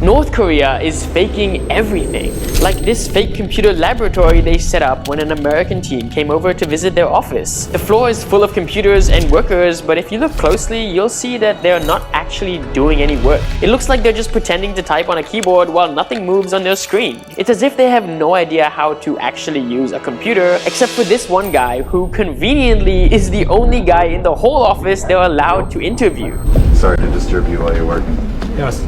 North Korea is faking everything, like this fake computer laboratory they set up when an American team came over to visit their office. The floor is full of computers and workers, but if you look closely, you'll see that they're not actually doing any work. It looks like they're just pretending to type on a keyboard while nothing moves on their screen. It's as if they have no idea how to actually use a computer, except for this one guy who conveniently is the only guy in the whole office they're allowed to interview. Sorry to disturb you while you're working. Yes,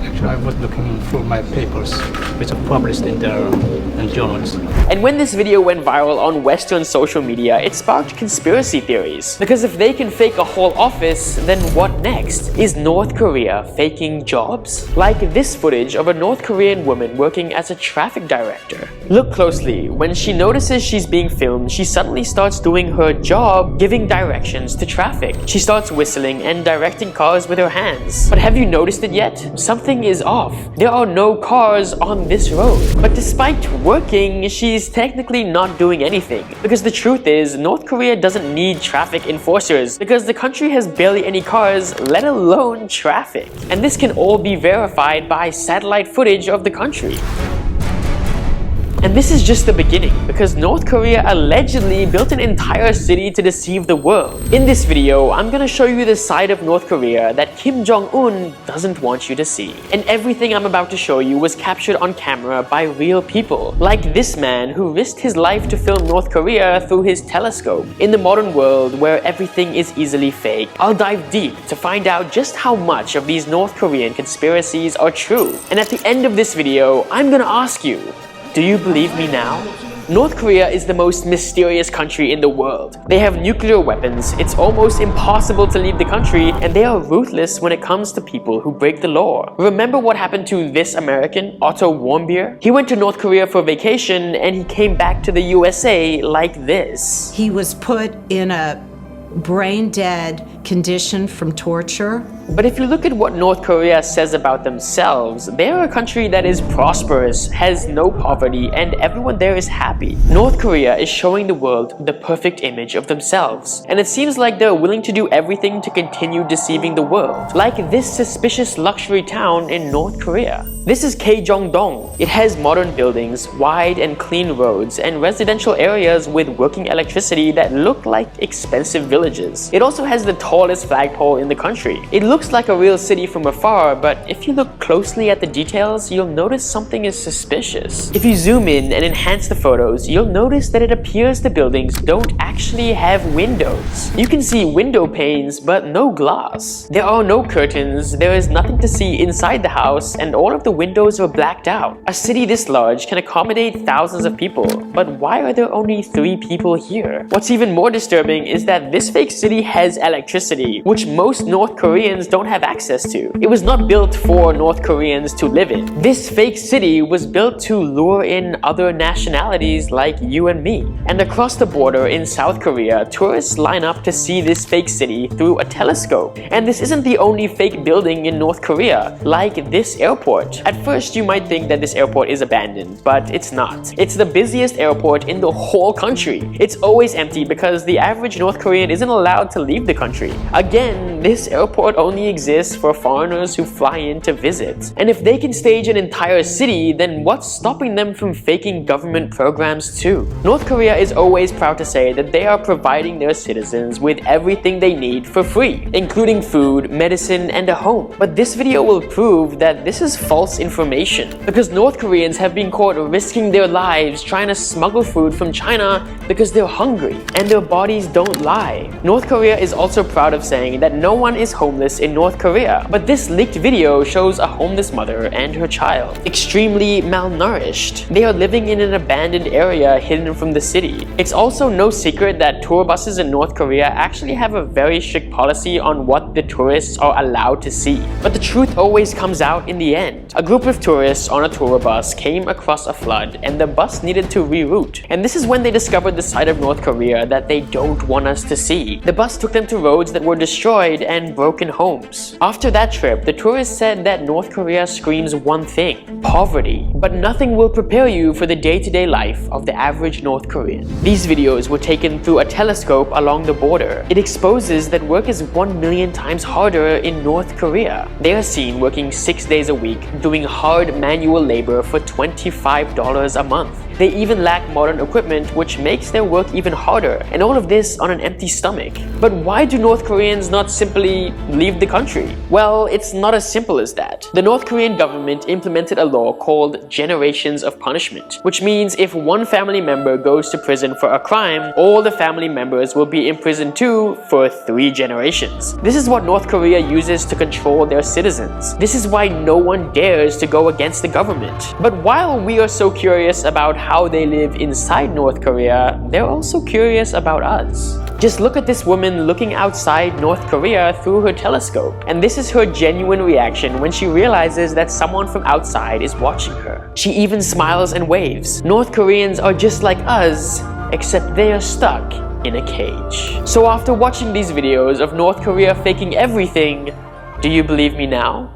actually I was looking through my papers which are published in the journals. And when this video went viral on Western social media, it sparked conspiracy theories. Because if they can fake a whole office, then what next? Is North Korea faking jobs? Like this footage of a North Korean woman working as a traffic director. Look closely. When she notices she's being filmed, she suddenly starts doing her job, giving directions to traffic. She starts whistling and directing cars with her hands. But have you noticed it yet? Something is off. There are no cars on this road. But despite working, she's technically not doing anything. Because the truth is, North Korea doesn't need traffic enforcers because the country has barely any cars, let alone traffic. And this can all be verified by satellite footage of the country. And this is just the beginning, because North Korea allegedly built an entire city to deceive the world. In this video, I'm gonna show you the side of North Korea that Kim Jong-Un doesn't want you to see. And everything I'm about to show you was captured on camera by real people, like this man who risked his life to film North Korea through his telescope. In the modern world, where everything is easily fake, I'll dive deep to find out just how much of these North Korean conspiracies are true. And at the end of this video, I'm gonna ask you, do you believe me now? North Korea is the most mysterious country in the world. They have nuclear weapons, it's almost impossible to leave the country, and they are ruthless when it comes to people who break the law. Remember what happened to this American, Otto Warmbier? He went to North Korea for vacation and he came back to the USA like this. He was put in a brain-dead condition from torture. But if you look at what North Korea says about themselves, they are a country that is prosperous, has no poverty, and everyone there is happy. North Korea is showing the world the perfect image of themselves. And it seems like they're willing to do everything to continue deceiving the world. Like this suspicious luxury town in North Korea. This is Daejong-dong. It has modern buildings, wide and clean roads, and residential areas with working electricity that look like expensive villages. It also has the tallest flagpole in the country. It looks like a real city from afar, but if you look closely at the details, you'll notice something is suspicious. If you zoom in and enhance the photos, you'll notice that it appears the buildings don't actually have windows. You can see window panes, but no glass. There are no curtains, there is nothing to see inside the house, and all of the windows are blacked out. A city this large can accommodate thousands of people, but why are there only 3 people here? What's even more disturbing is that this fake city has electricity, which most North Koreans don't have access to. It was not built for North Koreans to live in. This fake city was built to lure in other nationalities like you and me. And across the border in South Korea, tourists line up to see this fake city through a telescope. And this isn't the only fake building in North Korea, like this airport. At first, you might think that this airport is abandoned, but it's not. It's the busiest airport in the whole country. It's always empty because the average North Korean isn't allowed to leave the country. Again, this airport only exists for foreigners who fly in to visit. And if they can stage an entire city, then what's stopping them from faking government programs too? North Korea is always proud to say that they are providing their citizens with everything they need for free, including food, medicine, and a home. But this video will prove that this is false information, because North Koreans have been caught risking their lives trying to smuggle food from China because they're hungry, and their bodies don't lie. North Korea is also proud of saying that no one is homeless in North Korea, but this leaked video shows a homeless mother and her child, extremely malnourished. They are living in an abandoned area hidden from the city. It's also no secret that tour buses in North Korea actually have a very strict policy on what the tourists are allowed to see. But the truth always comes out in the end. A group of tourists on a tour bus came across a flood and the bus needed to reroute. And this is when they discovered the side of North Korea that they don't want us to see. The bus took them to roads roads that were destroyed and broken homes. After that trip, the tourists said that North Korea screams one thing: poverty. But nothing will prepare you for the day-to-day life of the average North Korean. These videos were taken through a telescope along the border. It exposes that work is 1 million times harder in North Korea. They are seen working 6 days a week, doing hard manual labor for $25 a month. They even lack modern equipment, which makes their work even harder, and all of this on an empty stomach. But why do North Koreans not simply leave the country? Well, it's not as simple as that. The North Korean government implemented a law called Generations of Punishment, which means if one family member goes to prison for a crime, all the family members will be in prison too for 3 generations. This is what North Korea uses to control their citizens. This is why no one dares to go against the government. But while we are so curious about how they live inside North Korea, they're also curious about us. Just look at this woman looking outside North Korea through her telescope. And this is her genuine reaction when she realizes that someone from outside is watching her. She even smiles and waves. North Koreans are just like us, except they are stuck in a cage. So after watching these videos of North Korea faking everything, do you believe me now?